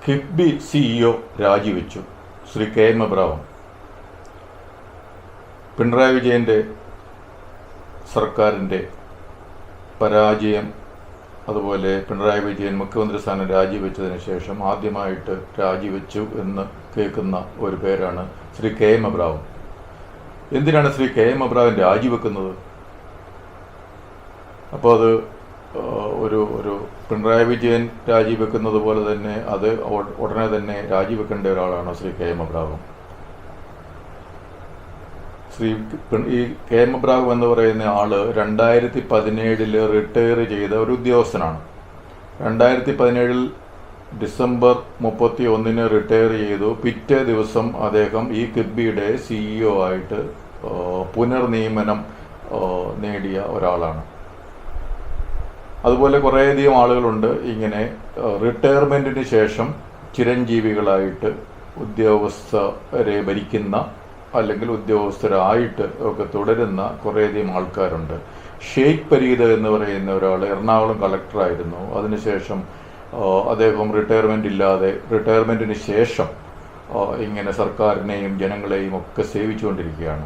KIIFB CEO രാജിവെച്ചു. Shri KM Abraham. Pinarayi വിജയൻ്റെ സർക്കാരിൻ്റെ പരാജയം, അതുപോലെ പിണറായി വിജയൻ മുഖ്യമന്ത്രി സ്ഥാനം രാജിവെച്ചതിന് ശേഷം ആദ്യമായിട്ട് രാജിവെച്ചു എന്ന് കേൾക്കുന്ന ഒരു പേരാണ് ശ്രീ KM എബ്രഹാം. എന്തിനാണ് ശ്രീ KM എബ്രഹാം രാജിവെക്കുന്നത്? അപ്പോൾ അത് ഒരു പിണറായി വിജയൻ രാജിവെക്കുന്നത് പോലെ തന്നെ അത് ഉടനെ തന്നെ രാജിവെക്കേണ്ട ഒരാളാണ് ശ്രീ KM എബ്രഹാം. ഈ KM എബ്രഹാം എന്ന് പറയുന്ന ആള് 2017 റിട്ടയർ ചെയ്ത ഒരു ഉദ്യോഗസ്ഥനാണ്. 2017 ഡിസംബർ 31 റിട്ടയർ ചെയ്തു. പിറ്റേ ദിവസം അദ്ദേഹം ഈ കിഫ്ബിയുടെ CEO ആയിട്ട് പുനർനിയമനം നേടിയ ഒരാളാണ്. അതുപോലെ കുറേയധികം ആളുകളുണ്ട് ഇങ്ങനെ റിട്ടയർമെൻറ്റിന് ശേഷം ചിരഞ്ജീവികളായിട്ട് ഉദ്യോഗസ്ഥരെ ഭരിക്കുന്ന അല്ലെങ്കിൽ ഉദ്യോഗസ്ഥരായിട്ട് ഒക്കെ തുടരുന്ന കുറേയധികം ആൾക്കാരുണ്ട്. ഷെയ്ഖ് പരീദ് എന്ന് പറയുന്ന ഒരാൾ എറണാകുളം കളക്ടറായിരുന്നു. അതിനുശേഷം അദ്ദേഹം റിട്ടയർമെൻറ്റിന് ശേഷം ഇങ്ങനെ സർക്കാരിനെയും ജനങ്ങളെയും ഒക്കെ സേവിച്ചുകൊണ്ടിരിക്കുകയാണ്.